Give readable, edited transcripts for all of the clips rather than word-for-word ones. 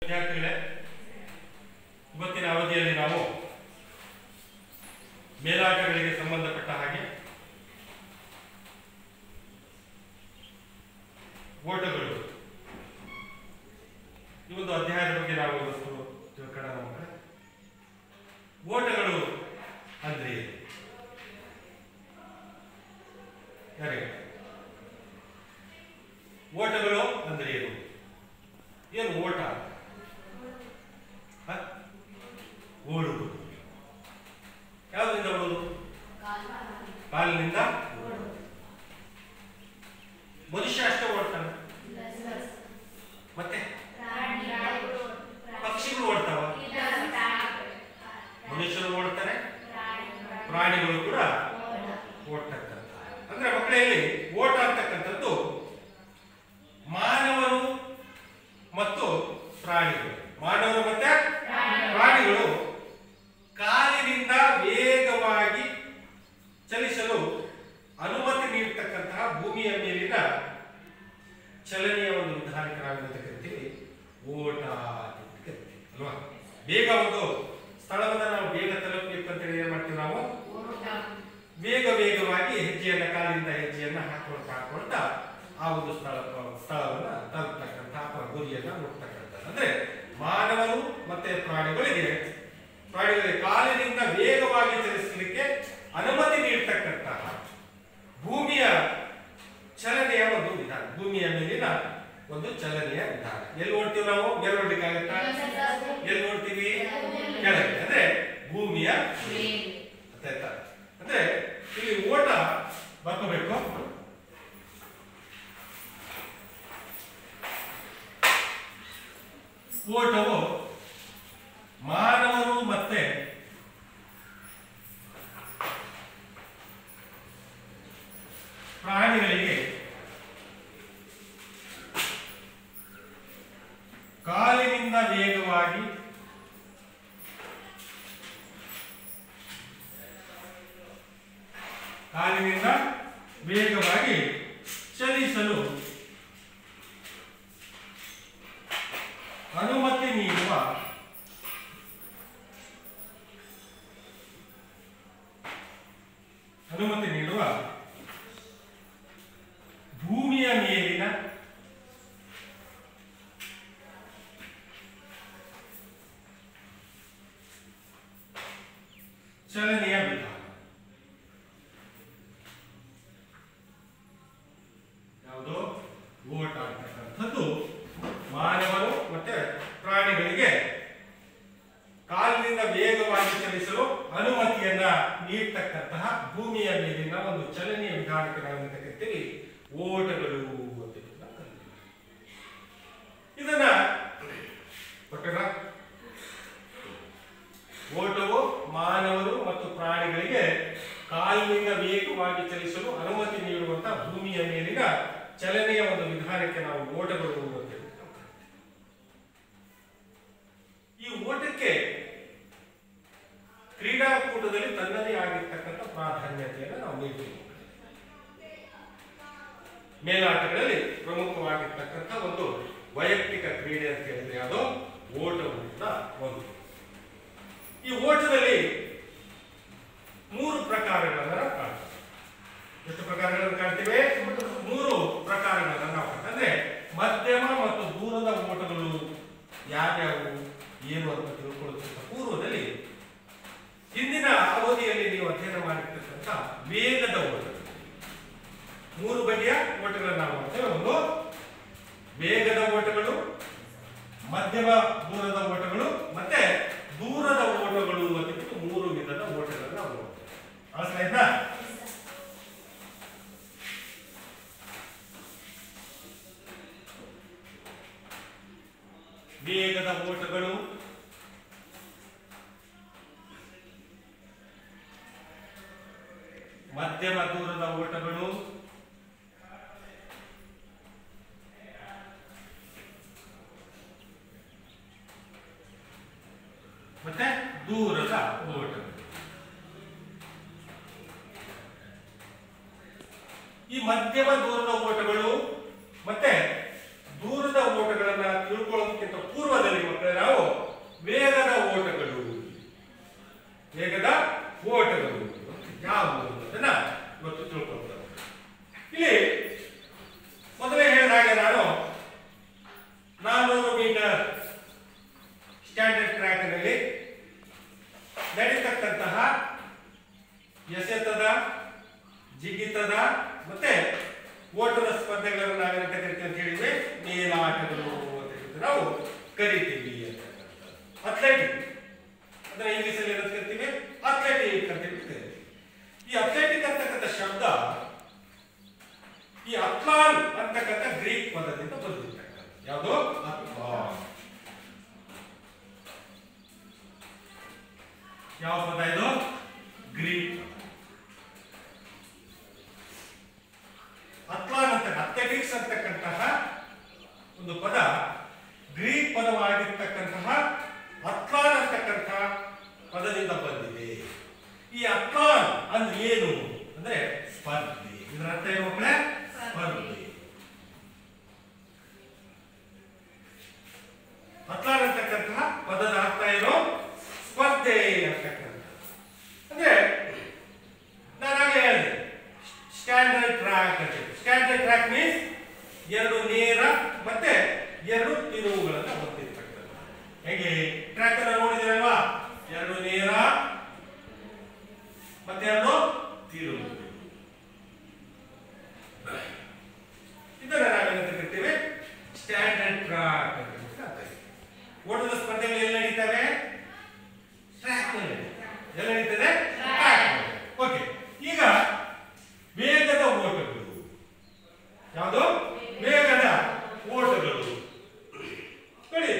ವಿದ್ಯಾರ್ಥಿಗಳೇ, ಇವತ್ತಿನ ಅವಧಿಯಲ್ಲಿ ನಾವು ಮೇಲಾಟಗಳಿಗೆ ಸಂಬಂಧಪಟ್ಟ ಹಾಗೆ ಓಟಗಳು ಈ ಒಂದು ಅಧ್ಯಾಯದ ಬಗ್ಗೆ ನಾವು ಇವತ್ತು ತಿಳ್ಕೊಳ್ಳೋಣ ಮಕ್ಕಳೇ. ಓಟಗಳು ಅಂದ್ರೆ ಯಾರಿಗೆ ಓಟಗಳು ಅಂದ್ರೆ ಏನು? ಏನು ಓಟ? ಓಡುವುದು. ಯಾವುದರಿಂದ ಓಡುವುದು? ಕಾಲಿನಿಂದ. ಮನುಷ್ಯ ಅಷ್ಟೇ ಓಡ್ತಾನೆ? ಮತ್ತೆ ಪಕ್ಷಿಗಳು ಓಡ್ತಾವ? ಮನುಷ್ಯರು ಓಡ್ತಾರೆ, ಪ್ರಾಣಿಗಳು ಕೂಡ ಓಡ್ತಕ್ಕಂಥ. ಅಂದ್ರೆ ಮಕ್ಕಳಲ್ಲಿ ಓಟ ಅಂತಕ್ಕಂಥದ್ದು ಮಾನವರು ಮತ್ತು ಪ್ರಾಣಿಗಳು, ಮಾನವರು ಮತ್ತೆ ಪ್ರಾಣಿಗಳು ಕಾಲಿನಿಂದ ವೇಗವಾಗಿ ಚಲಿಸಲು ಅನುಮತಿ ನೀಡತಕ್ಕಂತಹ ಭೂಮಿಯ ಮೇಲಿನ ಚಲನೆಯ ಒಂದು ವಿಧಾನಕ್ಕೆ ನಾವೇನಂತ ಕರಿತೀವಿ? ಓಟ ಅಂತ ಕರಿತೀವಿ ಅಲ್ವಾ? ಬೇಗ ಒಂದು ಸ್ಥಳವನ್ನ ನಾವು ಬೇಗ ತಲುಪಬೇಕು ಅಂತೇಳಿ ಏನ್ ಮಾಡ್ತೀವಿ ನಾವು? ವೇಗವಾಗಿ ಹೆಜ್ಜೆಯನ್ನ, ಕಾಲಿನಿಂದ ಹೆಜ್ಜೆಯನ್ನ ಹಾಕೊಳ್ತಾ ಆ ಒಂದು ಸ್ಥಳವನ್ನ ತಲುಪತಕ್ಕಂಥ ಅಥವಾ ಗುರಿಯನ್ನ ಮುಟ್ಟತಕ್ಕಂಥದ್ದು. ಅಂದ್ರೆ ಮಾನವರು ಮತ್ತೆ ಪ್ರಾಣಿಗಳಿಗೆ ಕಾಲಿನಿಂದ ವೇಗವಾಗಿ ಚಲಿಸಲಿಕ್ಕೆ ಅನುಮತಿ ನೀಡತಕ್ಕಂತಹ ಭೂಮಿಯ ಚಲನೆಯ ಒಂದು ವಿಧಾನ, ಭೂಮಿಯ ಮೇಲಿನ ಒಂದು ಚಲನೆಯ ವಿಧಾನ. ಎಲ್ಲಿ ನೋಡ್ತೀವಿ ನಾವು? ಎಲ್ಲಿ ನೋಡ್ಲಿಕ್ಕಾಗತ್ತಾ? ಎಲ್ಲಿ ನೋಡ್ತೀವಿ? ಕೆಳಗೆ, ಅಂದ್ರೆ ಭೂಮಿಯ ಆಯ್ತಾ? ಅಂದ್ರೆ ಇಲ್ಲಿ ಓಟ ಬರ್ಕೋಬೇಕು. ಓಟವು ಮಾನವರು ಮತ್ತೆ ಪ್ರಾಣಿಗಳಿಗೆ ಕಾಲಿನಿಂದ ವೇಗವಾಗಿ ಚಲಿಸಲು ಅನುಮತಿ ನೀಡುವ ಭೂಮಿಯ ಮೇಲಿನ ಚಲನೆಯ ವಿಧಾನ. ಯಾವುದು? ಓಟ ಅಂತಕ್ಕಂಥದ್ದು ಮಾನವರು ಮತ್ತೆ ಪ್ರಾಣಿಗಳಿಗೆ ಕಾಲಿನಿಂದ ವೇಗವಾಗಿ ಚಲಿಸಲು ಅನುಮತಿಯನ್ನ ನೀಡತಕ್ಕಂತಹ ಭೂಮಿಯ ಮೇಲಿನ ಒಂದು ಚಲನೆಯ ವಿಧಾನಕ್ಕೆ ನಾವೇನಂತ ಕರಿತೀವಿ? ಓಟಗಳು ಅಂತ ಕರಿತೀವಿ. ಇದನ್ನ ಓಟವು ಮಾನವರು ಮತ್ತು ಪ್ರಾಣಿಗಳಿಗೆ ಕಾಲಿನಿಂದ ವೇಗವಾಗಿ ಚಲಿಸಲು ಅನುಮತಿ ನೀಡುವಂತಹ ಭೂಮಿಯ ಮೇಲಿನ ಚಲನೆಯ ಒಂದು ವಿಧಾನಕ್ಕೆ ನಾವು ಓಟಗಳು ಅಂತ ಕರಿತೀವಿ. ಈ ಓಟಕ್ಕೆ ಕ್ರೀಡಾಕೂಟದಲ್ಲಿ ತನ್ನದೇ ಆಗಿರ್ತಕ್ಕಂಥ ಪ್ರಾಧಾನ್ಯತೆಯನ್ನು ನಾವು ನೀಡ್ತೀವಿ. ಮೇಲಾಟಗಳಲ್ಲಿ ಪ್ರಮುಖವಾಗಿರ್ತಕ್ಕಂಥ ಒಂದು ವೈಯಕ್ತಿಕ ಕ್ರೀಡೆ ಅಂತ ಹೇಳಿದ್ರೆ ಅದು ಓಟವು ಕೂಡ ಒಂದು. ಈ ಓಟದಲ್ಲಿ 3 ಪ್ರಕಾರಗಳನ್ನು ನಾವು ಕಾಣ್ತೀವಿ. ಎಷ್ಟು ಪ್ರಕಾರಗಳನ್ನು ಕಾಣ್ತೀವಿ? 3 ಪ್ರಕಾರಗಳನ್ನು ನಾವು ಕಾಣ್ತೀವಿ. ಅಂದ್ರೆ ಮಧ್ಯಮ ಮತ್ತು ದೂರದ ಓಟಗಳು ಯಾವ್ಯಾವು ಏನು ಅಂತ ತಿಳ್ಕೊಳ್ಳೋದಕ್ಕಿಂತ ಪೂರ್ವದಲ್ಲಿ ಹಿಂದಿನ ಅವಧಿಯಲ್ಲಿ ನೀವು ಅಧ್ಯಯನ ಮಾಡಿರ್ತಕ್ಕಂಥ ವೇಗದ ಓಟಗಳು, 3 ಬಗೆಯ ಓಟಗಳನ್ನು ನಾವು ಮಾಡ್ತೇವೆ. ಒಂದು ವೇಗದ ಓಟಗಳು, ಮಧ್ಯಮ ದೂರದ ಓಟಗಳು ಮತ್ತೆ ದೂರದ ಓಟಗಳು ಅಂತ 3 ವಿಧದ ಓಟಗಳನ್ನು ನಾವು ನೋಡ್ತೇವೆ. ಆಯ್ತಾ? ವೇಗದ ಓಟಗಳು, ಮಧ್ಯಮ ದೂರದ ಓಟಗಳು, ಮತ್ತೆ ದೂರದ ಓಟಗಳು. ಈ ಮಧ್ಯಮ ದೂರದ ಓಟಗಳು ಮತ್ತೆ ದೂರದ ಓಟಗಳನ್ನ ತಿಳ್ಕೊಳ್ಳೋದಕ್ಕಿಂತ ಪೂರ್ವದಲ್ಲಿ ಮಕ್ಕಳೇ ನಾವು ವೇಗದ ಓಟಗಳು ಯಾವುವು ಅನ್ನೋದನ್ನ ಇವತ್ತು ತಿಳ್ಕೊಳ್ತಾರೆ. ಇಲ್ಲಿ ಮೊದಲೇ ಹೇಳಿದ ಹಾಗೆ ನಾನು 400 ಮೀಟರ್ ಸ್ಟ್ಯಾಂಡರ್ಡ್ ಟ್ರ್ಯಾಕ್ ನಲ್ಲಿ ನಡೀತಕ್ಕಂತಹ ಎಸೆತದ, ಜಿಗಿತದ ಮತ್ತೆ ಓಟದ ಸ್ಪರ್ಧೆಗಳನ್ನು ನಾವೇನಂತ ಕರಿತೀವಿ ಅಂತ ಹೇಳಿದ್ರೆ ಮೇಲಾಟಗಳು ಅಂತ ನಾವು ಕರಿತೀವಿ ಅಂತ. ಅಥ್ಲೆಟಿಕ್ ಅಂದ್ರೆ ಇಂಗ್ಲಿಷ್ ಅಲ್ಲಿ ಏನಂತ ಕರಿತೀವಿ, ಅಥ್ಲೆಟಿಕ್ ಅಂತ ಹೇಳ್ತೇವೆ. ಈ ಅಥ್ಲೆಟಿಕ್ ಅಂತಕ್ಕಂಥ ಶಬ್ದ ಈ ಅಥ್ಲಾನ್ ಅಂತಕ್ಕಂಥ ಗ್ರೀಕ್ ಪದದಿಂದ ಬಂದಿರ್ತಕ್ಕಂಥ. ಯಾವುದು? ಅಥ್ಲಾನ್. ಯಾವ ಪದ ಇದು? ಗ್ರೀಕ್. ಅಥ್ಲಾನ್ ಅಂತ ಅಥ್ಲೆಟಿಕ್ಸ್ ಅಂತಕ್ಕಂತಹ ಒಂದು ಪದ ಗ್ರೀಕ್ ಪದವಾಗಿರ್ತಕ್ಕಂತಹ ಅಥ್ಲಾನ್ ಅಂತಕ್ಕಂಥ ಪದದಿಂದ ಬಂದಿದೆ. ಈ ಅಥ್ಲಾನ್ ಅಂದ್ರೆ ಏನು ಅಂದ್ರೆ ಸ್ಪರ್ಧೆ. ಇದರ ಅರ್ಥ ಏನು ಮಕ್ಕಳೇ? ಸ್ಪರ್ಧೆ. ಅಥ್ಲಾನ್ ಅಂತಕ್ಕಂತಹ ಪದದ ಅರ್ಥ ಏನು? ಸ್ಪರ್ಧೆ ಅಂತಕ್ಕಂಥ. ಅಂದ್ರೆ ನಾನಾಗಲೇ ಹೇಳಿದೆ ಸ್ಟ್ಯಾಂಡರ್ಡ್ ಟ್ರ್ಯಾಕ್ ಅಂತ. ಸ್ಟ್ಯಾಂಡರ್ಡ್ ಟ್ರ್ಯಾಕ್ ಮೀನ್ಸ್ ಎರಡು ನೇರ ಮತ್ತೆ ಎರಡು ತಿರುವುಗಳನ್ನು ಹೊಂದಿರ್ತಕ್ಕಂಥ. ಹೇಗೆ ಟ್ರ್ಯಾಕ್ ಅನ್ನು ನೋಡಿದಿರಲ್ವಾ? ಎರಡು ನೇರ ಮತ್ತೆ ಎರಡು ತಿರುವು. ಇದನ್ನ ನಾವೇನಂತ ಕರಿತೀವಿ? ಸ್ಟ್ಯಾಂಡರ್ಡ್ ಟ್ರ್ಯಾಕ್ ಅಂತ. ಓಟದ ಸ್ಪರ್ಧೆಗಳು ಎಲ್ಲಿ ನಡೀತವೆ? ಟ್ರ್ಯಾಕ್ ನಲ್ಲಿ. ಎಲ್ಲಿ ನಡೀತದೆ? ಟ್ರ್ಯಾಕ್. ಓಕೆ, ಈಗ ವೇಗದ ಓಟಗಳು. ಯಾವುದು? ವೇಗದ ಓಟಗಳು. ನೋಡಿ,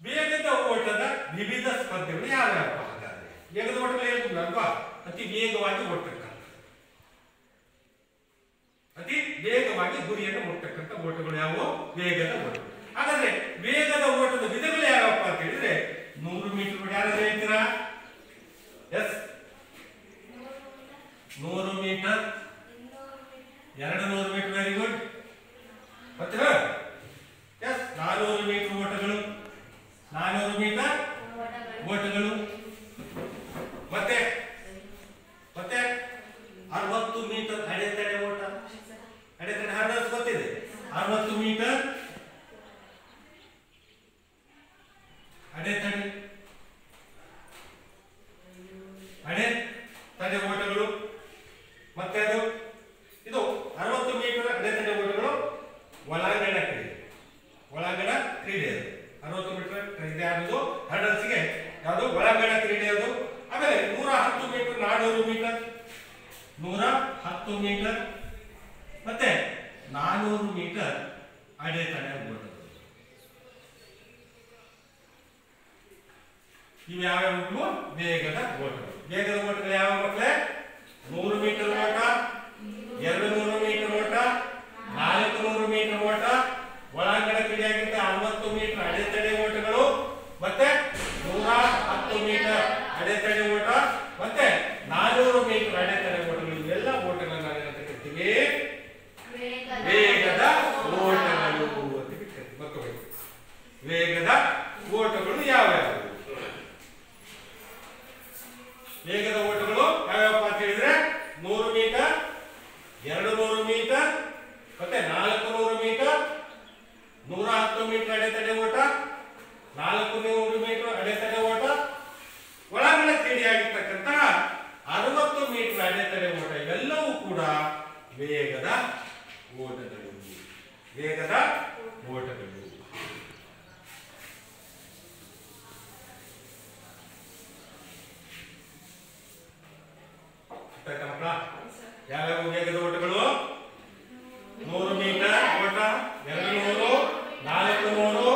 ವೇಗದ ಓಟದ ವಿವಿಧ ಸ್ಪರ್ಧೆಗಳು ಯಾವ್ಯಾವ? ಹಾಗಾದ್ರೆ ವೇಗದ ಓಟಗಳು ಹೇಳಿದ್ವಲ್ವಾ? ಅತಿ ವೇಗವಾಗಿ ಓಡ್ತಕ್ಕಂಥ, ಅತಿ ವೇಗವಾಗಿ ಗುರಿಯನ್ನು ಮುಟ್ಟತಕ್ಕಂಥ ಓಟಗಳು ಯಾವುವು? ವೇಗದ ಓಟ. ಹಾಗಾದ್ರೆ ವೇಗದ ಓಟದ ವಿಧಗಳು ಯಾವಪ್ಪ ಅಂತ ಹೇಳಿದ್ರೆ 100 ಮೀಟರ್. ಯಾರಾದ್ರೂ ಹೇಳ್ತೀರಾ? Yes, 100 metre, 200 metre. Very good. ಮತ್ತೆ ಎಸ್, 400 ಮೀಟರ್ ಓಟಗಳು, 400 ಮೀಟರ್ ಓಟಗಳು. ಮತ್ತೆ ಮತ್ತೆ 60 ಮೀಟರ್ ಅಡೆತಡೆ ಓಟ. ಅಡೆತಡೆ ಹರ್ಡಲ್ಸ್ ಗೊತ್ತಿದೆ. 60 ಮೀಟರ್ ಅಡೆತಡೆ ಓಟಗಳು. ಮತ್ತೆ ಅದು ಇದು 60 ಮೀಟರ್ ಅಡೆತಡೆ ಓಟಗಳು ಒಳಾಂಗಣ ಕ್ರೀಡೆ. ಒಳಾಂಗಣ ಕ್ರೀಡೆ ಅದು 60 ಮೀಟರ್ ಇದೆ. ಅದು ಹರ್ಡಲ್ಸ್ಗೆ ಯಾವುದು? ಒಳಾಂಗಣ ಕ್ರೀಡೆ ಅದು. ಆಮೇಲೆ 110 ಮೀಟರ್, 400 ಮೀಟರ್, 110 ಮೀಟರ್ ಮತ್ತೆ 400 ಮೀಟರ್ ಅಡೆತಡೆ ಓಟ. ಇವು ಯಾವ್ಯಾವ? ವೇಗದ ಓಟಗಳು. ವೇಗದ ಓಟಗಳು ಯಾವ ಮಕ್ಕಳೇ? 100 ಮೀಟರ್ ಓಟ, 200 ಮೀಟರ್ ಓಟ, 400 ಮೀಟರ್ ಓಟ, ಒಳಾಂಗಣ ಕ್ರೀಡೆಯಾಗಿದ್ದ 60 ಮೀಟರ್ ಅಡೆತಡೆ ಓಟಗಳು, ಮತ್ತೆ 110 ಮೀಟರ್ ಅಡೆತಡೆ ಓಟ, ಮತ್ತೆ 400 ಮೀಟರ್ ಅಡೆತಡೆ ಓಟಗಳು. ಇವೆಲ್ಲ ಓಟಗಳನ್ನ ನಾವೇನಂತ ಕರಿತೀವಿ? ವೇಗದ ಓಟಗಳು ಅಂತ ಬರ್ಕೋಬೇಕು. ವೇಗದ ಓಟಗಳು ಯಾವ್ಯಾವು? ವೇಗದ ಓಟಗಳು ಯಾವ್ಯಾವ ಅಂತ ಹೇಳಿದ್ರೆ 100 ಮೀಟರ್, 200 ಮೀಟರ್, ಮತ್ತೆ 400 ಮೀಟರ್, 110 ಮೀಟರ್ ಅಡೆತಡೆ ಓಟ, 400 ಮೀಟರ್ ಅಡೆತಡೆ ಓಟ, ಒಳಾಂಗಣ ಕ್ರೀಡೆಯಾಗಿರ್ತಕ್ಕಂತಹ 60 ಮೀಟರ್ ಅಡೆತಡೆ ಓಟ. ಇವೆಲ್ಲವೂ ಕೂಡ ವೇಗದ ಓಟಗಳು. ವೇಗದ ಓಟಗಳು. ಯಾವ್ಯಾವ ವೇಗದ ಓಟಗಳು? 100 ಮೀಟರ್ ಓಟ, 200, 400,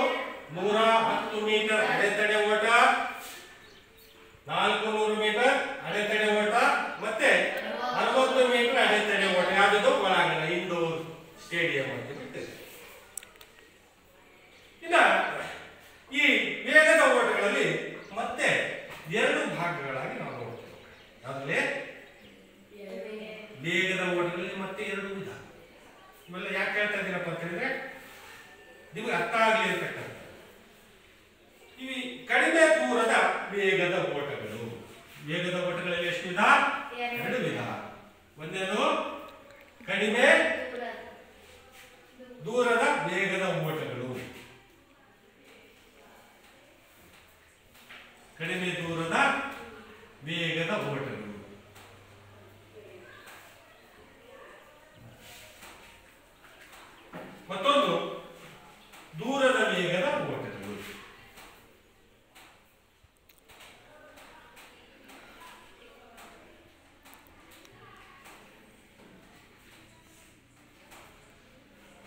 ಕಡಿಮೆ ದೂರದ ವೇಗದ ಓಟಗಳು. ಮತ್ತೊಂದು ದೂರದ ವೇಗದ ಓಟಗಳು.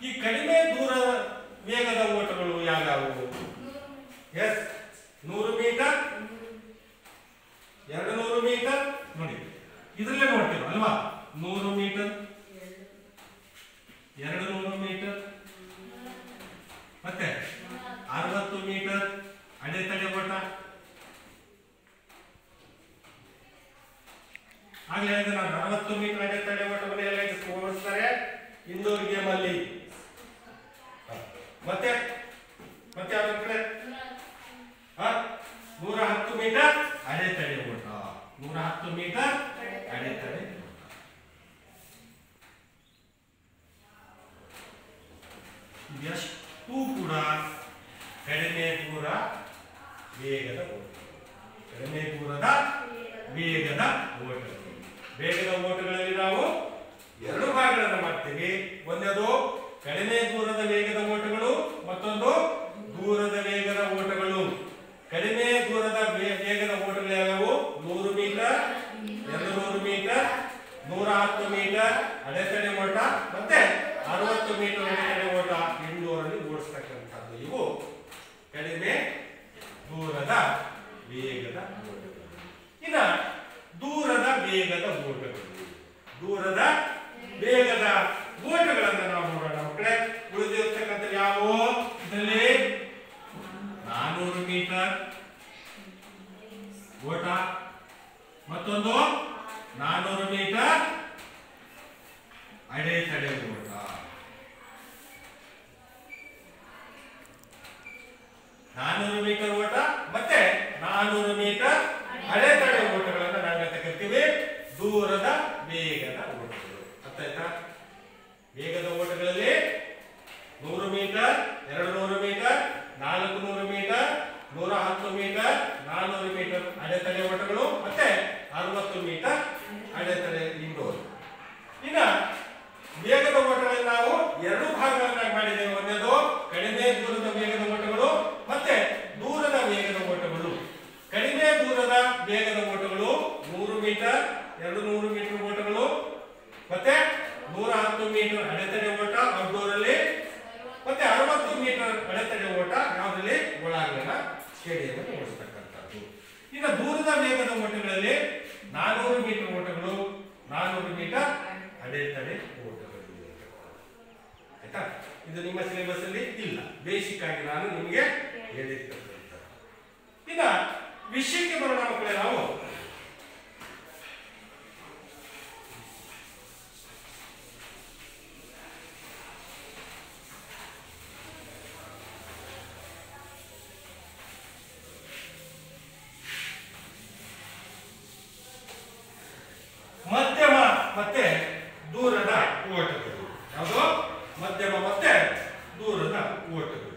ಈ ಕಡಿಮೆ ದೂರದ ವೇಗದ ಓಟಗಳು ಯಾವ್ಯಾವು? Yes, 100 metre, 200 metre. ನೋಡಿ ಇದರಲ್ಲೇ ನೋಡ್ತೀವಿ ಅಲ್ವಾ? 100 ಮೀಟರ್, 200 ಮೀಟರ್, ಮತ್ತೆ 60 ಮೀಟರ್ ಅಡೆತಡೆ ಓಟ. ಆಗ್ಲೇ ಹೇಳಿದ್ರೆ ನಾನು 60 ಮೀಟರ್ ಅಡೆತಡೆ ಓಟವನ್ನು ಎಲ್ಲ ಓಡಿಸ್ತಾರೆ ಇಂಡೋರ್ ಗೇಮ್ ಅಲ್ಲಿ. ಮತ್ತೆ ಮತ್ತೆ ಅದರ ಕಡೆ 110 ಮೀಟರ್ ಅಡೆತಡೆ ಓಟ. 110 ಮೀಟರ್ ಅಡೆತಡೆ ಓಟ. ಇದೆಷ್ಟು ಕೂಡ ಕಡಿಮೆ ದೂರ ವೇಗದ ಓಟ. ಕಡಿಮೆ ದೂರದ ವೇಗದ ಓಟಗಳು. ವೇಗದ ಓಟಗಳಲ್ಲಿ ನಾವು ಎರಡು ಭಾಗಗಳನ್ನು ಮಾಡ್ತೀವಿ. ಒಂದದು ಕಡಿಮೆ ದೂರದ ವೇಗದ ಓಟಗಳು, ಮತ್ತೊಂದು ದೂರದ ವೇಗದ ಓಟಗಳು. ಕಡಿಮೆ ದೂರದ ವೇಗದ ಓಟಗಳು ಯಾವ್ಯಾವು? 100 ಮೀಟರ್, 200 ಮೀಟರ್, 110 ಮೀಟರ್ ಅಡೆತಡೆ ಓಟ, ಮತ್ತೆ 60 ಮೀಟರ್ ಅಡೆತಡೆ ಓಟ ಇಂಡೋರಲ್ಲಿ ಓಡಿಸ್ತಕ್ಕಂಥದ್ದು. ಇವು ಕಡಿಮೆ ದೂರದ ವೇಗದ ಓಟಗಳು. ಇನ್ನು ದೂರದ ವೇಗದ ಓಟಗಳು. ದೂರದ ವೇಗದ ಓಟಗಳನ್ನು ನಾವು ನೋಡೋಣ ಮಕ್ಕಳೇ. ಉಳಿದಿರ್ತಕ್ಕಂಥ ಯಾವುವು? ಇದರಲ್ಲಿ 400 ಮೀಟರ್ ಓಟ, ಮತ್ತೊಂದು 400 ಮೀಟರ್ ಅಡೆತಡೆ ಓಟ. 400 ಮೀಟರ್ ಓಟ ಮತ್ತೆ 400 ಮೀಟರ್ ಅಡೆತಡೆ ಓಟಗಳನ್ನು ನಾವು ಕರಿತೀವಿ ದೂರದ ವೇಗದ ಓಟಗಳು. ಅರ್ಥ ಆಯ್ತಾ? ವೇಗದ ಓಟಗಳಲ್ಲಿ 100 metre, 200 metre, 400 metre, 110 metre, 400 metre ಅಡೆತಡೆ ಓಟಗಳು, ಮತ್ತೆ 60 ಮೀಟರ್ ಅಡೆತಡೆ ಇಂಡೋರ್. ಇನ್ನು ವೇಗದ ಓಟಗಳಲ್ಲಿ ನಾವು ಎರಡು ಭಾಗಗಳನ್ನಾಗಿ ಮಾಡಿದ್ದೇವೆ. ಒಂದನೇದು ಕಡಿಮೆ ದೂರದ ವೇಗದ ಓಟಗಳು, ಮತ್ತೆ ದೂರದ ವೇಗದ ಓಟಗಳು. ಕಡಿಮೆ ದೂರದ ವೇಗದ ಓಟಗಳು 100 ಮೀಟರ್, 200 ಮೀಟರ್ ಓಟಗಳು, ಮತ್ತೆ 110 ಮೀಟರ್ ಅಡೆತಡೆ ಓಟ ಔಟ್ಡೋರ್ ಅಲ್ಲಿ, ಮತ್ತೆ 60 ಮೀಟರ್ ಅಡೆತಡೆ ಓಟ ಯಾವುದರಲ್ಲಿ? ಒಳಾಂಗಣ ಸ್ಟೇಡಿಯಂ ಅಲ್ಲಿ ಓಡಿಸ್ತಕ್ಕಂಥದ್ದು. ಇನ್ನು ದೂರದ ವೇಗದ ಓಟಗಳಲ್ಲಿ 400 ಮೀಟರ್ ಓಟಗಳು, 400 ಮೀಟರ್ ಅಡೆತಡೆ ಓಟಗಳು. ಆಯ್ತಾ? ಇದು ನಿಮ್ಮ ಸಿಲೆಬಸ್ ಅಲ್ಲಿ ಇಲ್ಲ, ಬೇಸಿಕ್ ಆಗಿ ನಾನು ನಿಮಗೆ ಹೇಳಿರ್ತಕ್ಕಂಥ. ಇನ್ನು ವಿಷಯಕ್ಕೆ ಬರೋಣ ಮಕ್ಕಳೇ. ನಾವು ಮಧ್ಯಮ ಮತ್ತೆ ದೂರದ ಓಟಗಳು. ಯಾವುದು? ಮಧ್ಯಮ ಮತ್ತೆ ದೂರದ ಓಟಗಳು.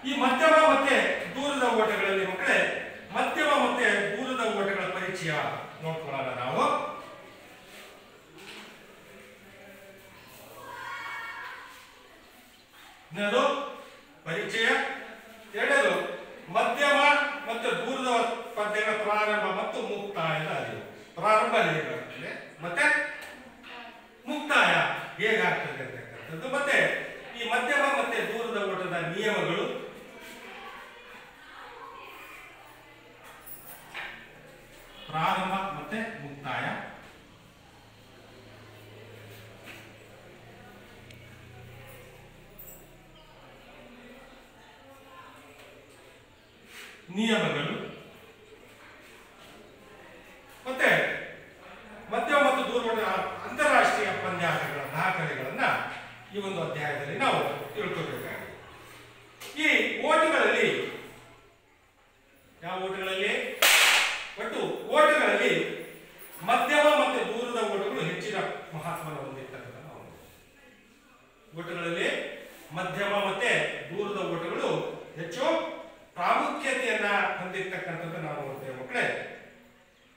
ಈ ಮಧ್ಯಮ ಮತ್ತೆ ದೂರದ ಓಟಗಳಲ್ಲಿ ಮಕ್ಕಳೇ, ಮಧ್ಯಮ ಮತ್ತೆ ದೂರದ ಓಟಗಳ ಪರಿಚಯ ನೋಡ್ಕೊಳ್ಳೋಣ ನಾವು. ಇನ್ನೊಂದು ಪರಿಚಯ. ಎರಡನೇದು ಮಧ್ಯಮ ಮತ್ತು ದೂರದ ಸ್ಪರ್ಧೆಗಳ ಪ್ರಾರಂಭ ಮತ್ತು ಮುಕ್ತಾಯದ ಅರಿವು. ಪ್ರಾರಂಭ ಹೇಗಾಗ್ತದೆ ಮತ್ತೆ ಮುಕ್ತಾಯ ಹೇಗಾಗ್ತದೆ ಅಂತಕ್ಕಂಥದ್ದು, ಮತ್ತೆ ಈ ಮಧ್ಯಮ ಮತ್ತೆ ದೂರದ ಓಟದ ನಿಯಮಗಳು, ಪ್ರಾರಂಭ ಮತ್ತೆ ಮುಕ್ತಾಯ, ನಿಯಮಗಳು, ಮತ್ತೆ ಮಧ್ಯಮ ಮತ್ತು ದೂರದ ಅಂತಾರಾಷ್ಟ್ರೀಯ ಪಂದ್ಯಾಟಗಳ ದಾಖಲೆಗಳನ್ನ ಈ ಒಂದು ಅಧ್ಯಾಯದಲ್ಲಿ ನಾವು ತಿಳ್ಕೊಬೇಕಾಗಿದೆ. ಈ ಓಟಗಳಲ್ಲಿ ಯಾವ ಓಟಗಳಲ್ಲಿ? ಒಟ್ಟು ಓಟಗಳಲ್ಲಿ ಮಧ್ಯಮ ಮತ್ತು ದೂರದ ಓಟಗಳು ಹೆಚ್ಚಿನ ಮಹತ್ವವನ್ನು ಹೊಂದಿರ್ತಕ್ಕಂಥ ಓಟಗಳಲ್ಲಿ ಮಧ್ಯಮ ಮತ್ತೆ ದೂರದ ಹೆಚ್ಚು ಪ್ರಾಮುಖ್ಯತೆಯನ್ನ ಹೊಂದಿರತಕ್ಕಂಥದ್ದು ನಾವು ನೋಡ್ತೇವೆ ಮಕ್ಕಳೇ.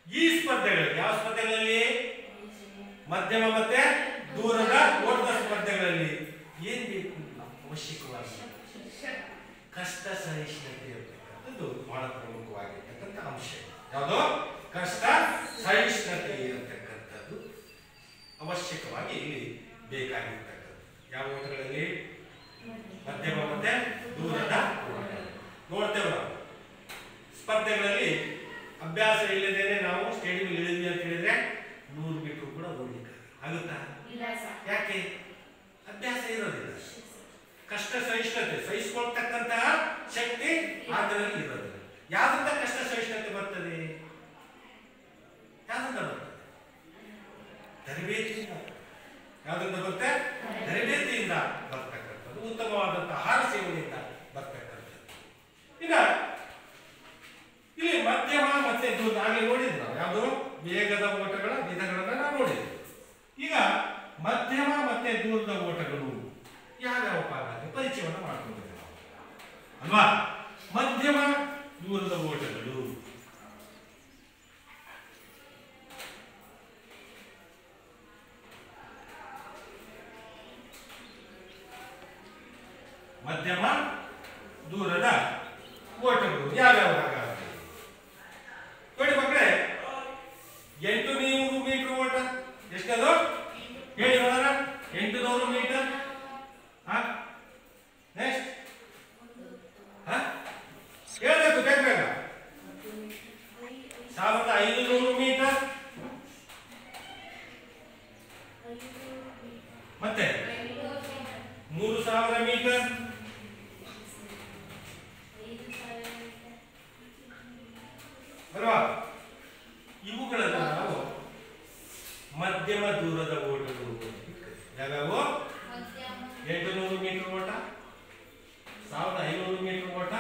ಈ ಸ್ಪರ್ಧೆಗಳಲ್ಲಿ, ಯಾವ ಸ್ಪರ್ಧೆಗಳಲ್ಲಿ? ಮಧ್ಯಮ ಮತ್ತೆ ದೂರದ ಓಟದ ಸ್ಪರ್ಧೆಗಳಲ್ಲಿ ಏನ್ ಬೇಕು? ಅವಶ್ಯಕವಾಗಿ ಕಷ್ಟ ಸಹಿಷ್ಣುತೆ ಇರತಕ್ಕಂಥದ್ದು ಬಹಳ ಪ್ರಮುಖವಾಗಿರ್ತಕ್ಕಂಥ ಅಂಶ. ಯಾವುದು? ಕಷ್ಟ ಸಹಿಷ್ಣುತೆ ಇರತಕ್ಕಂಥದ್ದು ಅವಶ್ಯಕವಾಗಿ ಇಲ್ಲಿ ಬೇಕಾಗಿರ್ತಕ್ಕಂಥದ್ದು. ಯಾವ ಓಟಗಳಲ್ಲಿ? ಮಧ್ಯಮ ಮತ್ತೆ ದೂರದ ನೋಡ್ತೇವೆ ನಾವು. ಸ್ಪರ್ಧೆಗಳಲ್ಲಿ ಅಭ್ಯಾಸ ಇಲ್ಲದೇನೆ ನಾವು ಸ್ಟೇಡಿಯಂ ಇಳಿದ್ವಿ ಅಂತ ಹೇಳಿದ್ರೆ 100 ಮೀಟರ್ ಕೂಡ ಓಡಲಿಕ್ಕೆ ಆಗುತ್ತಾ? ಯಾಕೆ? ಅಭ್ಯಾಸ ಇರೋದಿಲ್ಲ. ಕಷ್ಟ ಸಹಿಷ್ಣುತೆ ಸಹಿಸಿಕೊಳ್ತಕ್ಕಂತಹ ಶಕ್ತಿ ಅದರಲ್ಲಿ ಇರೋದಿಲ್ಲ. ಯಾವ್ದ್ರಿಂದ ಕಷ್ಟ ಸಹಿಷ್ಣುತೆ ಬರ್ತದೆ? ಯಾವ್ದ್ರಿಂದ ಬರ್ತದೆ? ತರಬೇತಿಯಿಂದ. ಯಾವ್ದ್ರಿಂದ ಬರುತ್ತೆ? ತರಬೇತಿಯಿಂದ ಬರ್ತಕ್ಕಂಥದ್ದು, ಉತ್ತಮವಾದಂತಹ ಆಹಾರ ಸೇವನೆಯಿಂದ ಬರ್ತಕ್ಕಂಥದ್ದು. ಈಗ ಇಲ್ಲಿ ಮಧ್ಯಮ ಮತ್ತೆ ದೂರ ಆಗಲೇ ನೋಡಿದ್ವಿ ನಾವು. ಯಾವುದು? ವೇಗದ ಓಟಗಳ ವಿಧಗಳನ್ನ ನಾವು ನೋಡಿದ್ವಿ. ಈಗ ಮಧ್ಯಮ ಮತ್ತೆ ದೂರದ ಓಟಗಳು ಯಾವ್ಯಾವ ಪಾಠ ಪರಿಚಯವನ್ನು ಮಾಡ್ಕೊಂಡಿದ್ದೇವೆ ನಾವು ಅಲ್ವಾ? ಮಧ್ಯಮ ದೂರದ ಓಟಗಳು ಮಧ್ಯಮ ದೂರದ ಓಟಗಳು ಯಾವ್ಯಾವ ಹಾಗಾದ್ರೆ ನೋಡಿ ಮಕ್ಕಳೇ. 800 ಮೀಟರ್ ಓಟ ಎಷ್ಟದು ಹೇಳಿ ನೋಡೋಣ. 800 ಮೀಟರ್. ನೆಕ್ಸ್ಟ್ ಹೇಳ್ಬೇಕು ಬೇಗ ಬೇಗ. 1500 ಮೀಟರ್. ಮತ್ತೆ 3000 ಮೀಟರ್. ಅಲ್ವಾ? ಇವುಗಳನ್ನು ನಾವು ಮಧ್ಯಮ ದೂರದ ಓಟಗಳು. ಯಾವ್ಯಾವು? 800 ಮೀಟರ್ ಓಟ, 1500 ಮೀಟರ್ ಓಟ,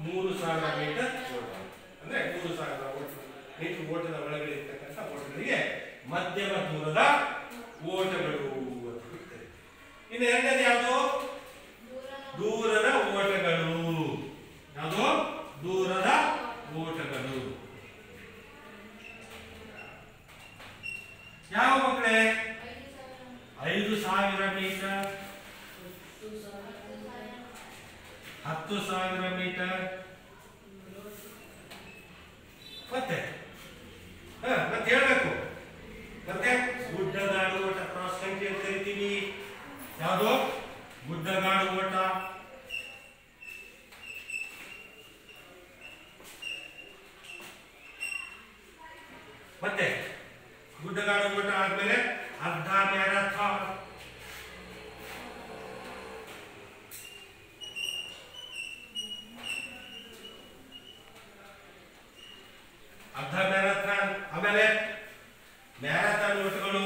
3000 ಮೀಟರ್ ಓಟ. ಅಂದ್ರೆ 3000 ಮೀಟರ್ ಓಟದ ಒಳಗಡೆ ಇರ್ತಕ್ಕಂಥ ಓಟಗಳಿಗೆ ಮಧ್ಯಮ ದೂರದ ಓಟಗಳು ಅಂತ ಹೇಳ್ತಾರೆ. ಇನ್ನು ಎರಡನೇದು ಯಾವುದು? ದೂರದ ಓಟಗಳು. ಯಾವುದು? ದೂರದ ಓಟಗಳು ಯಾವ ಮಕ್ಕಳೇ? 5000 ಮೀಟರ್, 10,000 ಮೀಟರ್. ಮತ್ತೆ ಮತ್ತೆ ಹೇಳ್ಬೇಕು. ಮತ್ತೆ ಗುಡ್ಡಗಾಡು ಓಟ, ಕ್ರಾಸ್ ಕಂಟ್ರಿ ಅಂತ ಕರಿತೀವಿ. ಯಾವುದು? ಗುಡ್ಡಗಾಡು ಓಟ. ಮತ್ತೆ ಗುಡ್ಡಗಾಡು ಓಟ ಆದ್ಮೇಲೆ ಅರ್ಧ ಮ್ಯಾರಥಾನ್. ಅರ್ಧ ಮ್ಯಾರಥಾನ್ ಆಮೇಲೆ ಮ್ಯಾರಥಾನ್ ಓಟಗಳು.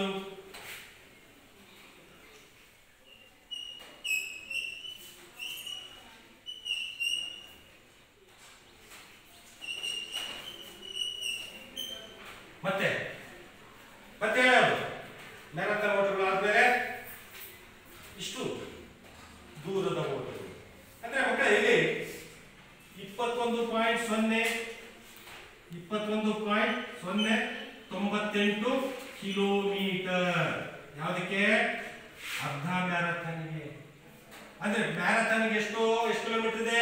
ಮತ್ತೆ ಮತ್ತೆ ಯಾವುದು? ಮ್ಯಾರಥಾನ್ ಓಟಗಳು ಆದ್ಮೇಲೆ ಇಷ್ಟು ದೂರದ ಓಟಗಳು. ಅಂದ್ರೆ ಮಕ್ಕಳ ಇಲ್ಲಿ 21.098 ಕಿಲೋಮೀಟರ್. ಯಾವುದಕ್ಕೆ? ಅರ್ಧ ಮ್ಯಾರಥಾನ್ಗೆ. ಅಂದ್ರೆ ಮ್ಯಾರಥಾನ್ಗೆ ಎಷ್ಟು ಕಿಲೋಮೀಟರ್ ಇದೆ?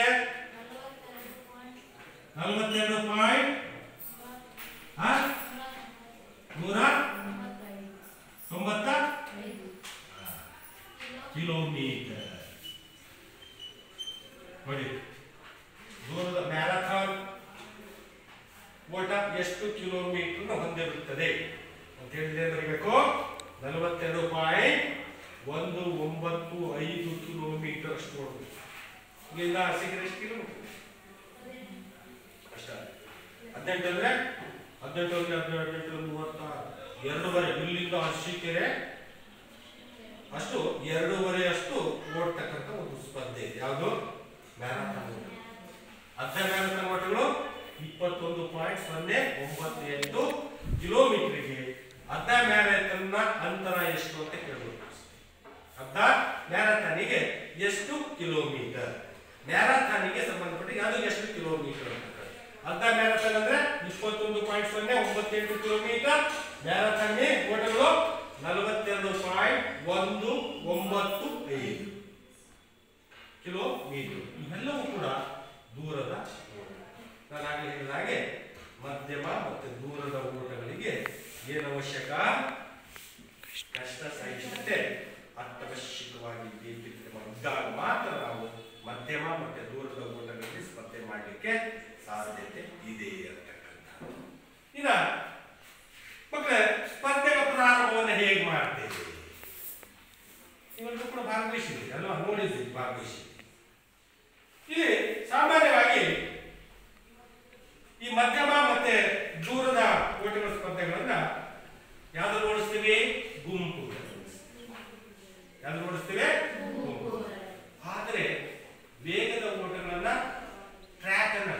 42.195 ಕಿಲೋಮೀಟರ್. ನೋಡಿ, ದೂರದ ಮ್ಯಾರಥಾನ್ ಓಟ ಎಷ್ಟು ಕಿಲೋಮೀಟರ್ ಹೊಂದಿರುತ್ತದೆ ಅಂತ ಹೇಳಿದ್ರೆ ಬರೀಬೇಕು. 42.195 ಕಿಲೋಮೀಟರ್ ಅಷ್ಟು ನೋಡಬೇಕು. ಇಲ್ಲಿಂದ ಸಿಗರೆ ಎಷ್ಟು ಕಿಲೋಮೀಟರ್? ಅಷ್ಟ 18 ಅಂದ್ರೆ 2.5 ಇಲ್ಲಿಂದ ಅರ್ಶಿಕೆರೆ ಅಷ್ಟು 2.5 ಅಷ್ಟು ಓಡ್ತಕ್ಕಂಥ ಒಂದು ಸ್ಪರ್ಧೆ. ಯಾವುದು? ಮ್ಯಾರಥಾನ್. ಅರ್ಧ ಮ್ಯಾರಥಾನ್ ಓಟಗಳು 21.098 ಕಿಲೋಮೀಟರ್ಗೆ. ಅರ್ಧ ಮ್ಯಾರಥಾನ್ನ ಅಂತರ ಎಷ್ಟು ಅಂತ ಕೇಳಬಹುದು. ಅರ್ಧ ಮ್ಯಾರಥಾನಿಗೆ ಎಷ್ಟು ಕಿಲೋಮೀಟರ್? ಮ್ಯಾರಥಾನಿಗೆ ಸಂಬಂಧಪಟ್ಟ ಅದು ಎಷ್ಟು ಕಿಲೋಮೀಟರ್ ಅಂತ. ಅರ್ಧ ಮ್ಯಾರಥಾನ್ ಅಂದ್ರೆ 21.098 ಕಿಲೋಮೀಟರ್. Marathon ಓಟಗಳು 42.195 kilometre. ಇವೆಲ್ಲವೂ ಕೂಡ ದೂರದ ಓಟ. ನಾನು ಆಗಲೇ ಹೇಳಿದ ಹಾಗೆ ಮಧ್ಯಮ ಮತ್ತು ದೂರದ ಓಟಗಳಿಗೆ ಏನು ಅವಶ್ಯಕ? ಕಷ್ಟ ಸಹಿಷ್ಣುತೆ ಅತ್ಯವಶ್ಯಕವಾಗಿ ಇದ್ದಾಗ ಮಾತ್ರ ನಾವು ಮಧ್ಯಮ ಮತ್ತು ದೂರದ ಓಟಗಳಲ್ಲಿ ಸ್ಪರ್ಧೆ ಮಾಡಲಿಕ್ಕೆ ಸಾಧ್ಯತೆ ಇದೆ ಅಂತಕ್ಕಂಥ. ಇನ್ನ ಮಕ್ಕಳೇ, ಸ್ಪರ್ಧೆಗಳ ಪ್ರಾರಂಭವನ್ನು ಹೇಗೆ ಮಾಡ್ತೇವೆ? ಇವೆಲ್ಲರೂ ಕೂಡ ಭಾಗವಹಿಸಿದೆ ಅಲ್ವಾ? ನೋಡಿದ್ದೀವಿ, ಭಾಗವಹಿಸಿದೆ. ಇಲ್ಲಿ ಸಾಮಾನ್ಯವಾಗಿ ಈ ಮಧ್ಯಮ ಮತ್ತೆ ದೂರದ ಓಟಗಳ ಸ್ಪರ್ಧೆಗಳನ್ನ ಯಾವ್ದು ಓಡಿಸ್ತೀವಿ? ಗುಂಪು. ಯಾವ್ದು ಓಡಿಸ್ತೀವಿ? ಗುಂಪು. ಆದರೆ ವೇಗದ ಓಟಗಳನ್ನ ಟ್ರ್ಯಾಕ್ ಅನ್ನ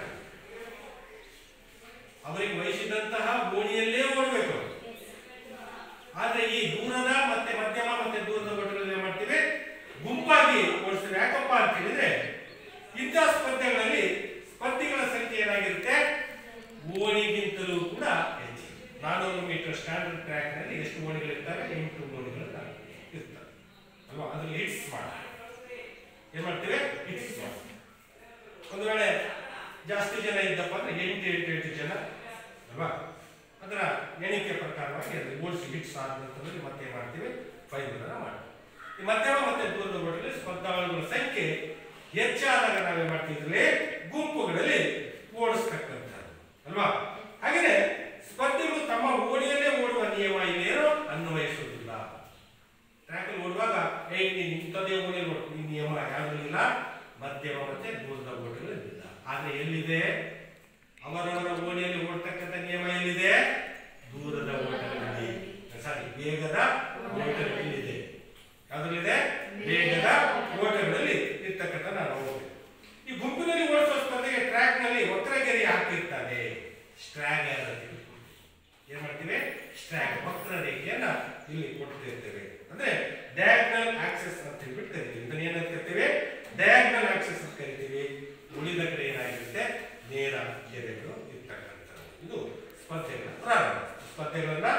ಅವರಿಗೆ ವಹಿಸಿದಂತಹ ಓಣಿಯಲ್ಲೇ ಓಡಬೇಕು. ಆದ್ರೆ ಈ ದೂರದ ಮತ್ತೆ ಮಧ್ಯಮ ಮತ್ತೆ ದೂರದ ಓಟಗಳಲ್ಲಿ ಏನ್ ಮಾಡ್ತೀವಿ? ಗುಂಪಾಗಿ ಓಡಿಸ್ತೀವಿ. ಯಾಕಪ್ಪ ಅಂತ ಹೇಳಿದ್ರೆ ಇಂಥ ಸ್ಪರ್ಧೆಗಳಲ್ಲಿ ಸ್ಪರ್ಧಿಗಳ ಸಂಖ್ಯೆ ಏನಾಗಿರುತ್ತೆ? ಓಣಿಗಿಂತಲೂ ಕೂಡ ಹೆಚ್ಚು. 400 ಮೀಟರ್ ಸ್ಟ್ಯಾಂಡರ್ಡ್ ಟ್ರ್ಯಾಕ್ ನಲ್ಲಿ ಎಷ್ಟು ಓಣಿಗಳಿರ್ತಾರೆ? 8 ಓಣಿಗಳು ಇರ್ತವೆ ಅಲ್ವಾ? ಅದ್ರಲ್ಲಿ ಹಿಟ್ಸ್ ಏನ್ ಮಾಡ್ತೀವಿ? ಹಿಟ್ಸ್ ಒಂದು ವೇಳೆ ಜಾಸ್ತಿ ಜನ ಇದ್ದಪ್ಪ ಅಂದ್ರೆ 8 ಜನ ಅಲ್ವಾ? ಅದರ ಎಣಿಕೆ ಪ್ರಕಾರವಾಗಿ ಅದರಲ್ಲಿ ಓಡಿಸಿ ಹಿಟ್ಸ್ ಆದ ನಂತರದಲ್ಲಿ ಮತ್ತೆ ಮಾಡ್ತೀವಿ? ಫೈನಲ್ ಮಾಡ್ತೀವಿ. ಈ ಮಧ್ಯಮ ಮತ್ತೆ ದೂರದ ಓಟದಲ್ಲಿ ಸ್ಪರ್ಧಾಳುಗಳ ಸಂಖ್ಯೆ ಹೆಚ್ಚಾದಾಗ ನಾವೇ ಮಾಡ್ತಿದ್ವಿ? ಗುಂಪುಗಳಲ್ಲಿ ಓಡಿಸ್ತಕ್ಕಂಥದ್ದು ಅಲ್ವಾ? ಹಾಗೆಯೇ ಸ್ಪರ್ಧಿಗಳು ತಮ್ಮ ಓಣಿಯಲ್ಲೇ ಓಡುವ ನಿಯಮ ಇವೇನೋ ಅನ್ವಯಿಸುವುದಿಲ್ಲ. ಟ್ರ್ಯಾಕಲ್ಲಿ ಓಡುವಾಗ ಇಂಥದೇ ಓಣಿಯಲ್ಲಿ ಓಡು, ಈ ನಿಯಮ ಯಾವುದೂ ಇಲ್ಲ ಮಧ್ಯಮ ಮತ್ತೆ ದೂರದ ಓಟಗಳಿಲ್ಲ. ಆದ್ರೆ ಎಲ್ಲಿದೆ? ಅವರವರ ಓಣಿಯಲ್ಲಿ ಓಡ್ತಕ್ಕಂಥ ನಿಯಮ ಎಲ್ಲಿದೆ? ದೂರದ ಓಟಗಳಲ್ಲಿ, ಸಾರಿ ವೇಗದ ಓಟಗಳಲ್ಲಿದೆ. ಯಾವುದ್ರಲ್ಲಿದೆ? ವೇಗದ ಓಟಗಳಲ್ಲಿ ಇರ್ತಕ್ಕಂಥ ನಾವು ಹೋಗ್ಬೇಕು. ಈ ಗುಂಪಿನಲ್ಲಿ ಓಡಿಸುವ ಸ್ಪರ್ಧೆಗೆ ಟ್ರ್ಯಾಕ್ ನಲ್ಲಿ ವಕ್ರಗೆರೆ ಹಾಕಿರ್ತಾರೆ. ಸ್ಟ್ರಾಗರ್ ಏನ್ ಮಾಡ್ತೀವಿ? ಸ್ಟ್ರಾಗ್ ವಕ್ರರೇಖೆಯನ್ನ ಇಲ್ಲಿ ಕೊಟ್ಟಿರ್ತೇವೆ. ಅಂದ್ರೆ ಡಯಾಗ್ನಲ್ ಆಕ್ಸೆಸ್ ಅಂತ ಹೇಳ್ಬಿಟ್ಟು ಕರಿತೀವಿ. ಇದನ್ನ ಏನಂತ ಕರಿತೀವಿ? ಡಯಾಗ್ನಲ್ ಆಕ್ಸೆಸ್ ಅಂತ ಕರಿತೀವಿ. ಉಳಿದ ಕಡೆ ಏನಾಗಿರುತ್ತೆ? ನೇರ ಗೆರೆಗಳು ಇರ್ತಕ್ಕಂಥದ್ದು. ಇದು ಸ್ಪರ್ಧೆಗಳ ಪ್ರಾರಂಭ. ಸ್ಪರ್ಧೆಗಳನ್ನ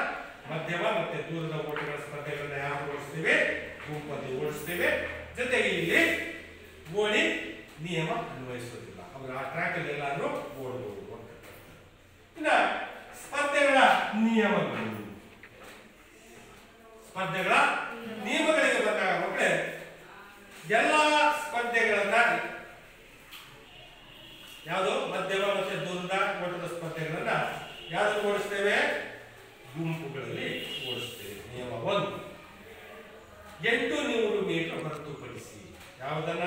ಮಧ್ಯಮ ಮತ್ತೆ ದೂರದ ಓಟಗಳ ಸ್ಪರ್ಧೆಗಳನ್ನ ಯಾವ ಓಡಿಸ್ತೀವಿ? ಗುಂಪಲ್ಲಿ ಓಡಿಸ್ತೇವೆ. ಜೊತೆಗೆ ಇಲ್ಲಿ ಓಣಿ ನಿಯಮ ಅನ್ವಯಿಸುವುದಿಲ್ಲ. ಅವರು ಆ ಟ್ರ್ಯಾಕ್ ಅಲ್ಲಿ ಎಲ್ಲಾದ್ರೂ ಓಡಬಹುದು. ಇನ್ನ ಸ್ಪರ್ಧೆಗಳ ನಿಯಮಗಳು. ಸ್ಪರ್ಧೆಗಳ ನಿಯಮಗಳಿಗೆ ಬಂದಾಗ ಮಕ್ಕಳೇ, ಎಲ್ಲಾ ಸ್ಪರ್ಧೆಗಳನ್ನ ಯಾವುದು ಮಧ್ಯಮ ಮತ್ತೆ ದೂರದ ಓಟದ ಸ್ಪರ್ಧೆಗಳನ್ನ ಯಾವ್ದು ಓಡಿಸ್ತೇವೆ? ಗುಂಪುಗಳಲ್ಲಿ ಓಡಿಸ್ತೇವೆ. ನಿಯಮ 1, 800 ಮೀಟರ್ ಹೊರತುಪಡಿಸಿ. ಯಾವುದನ್ನ?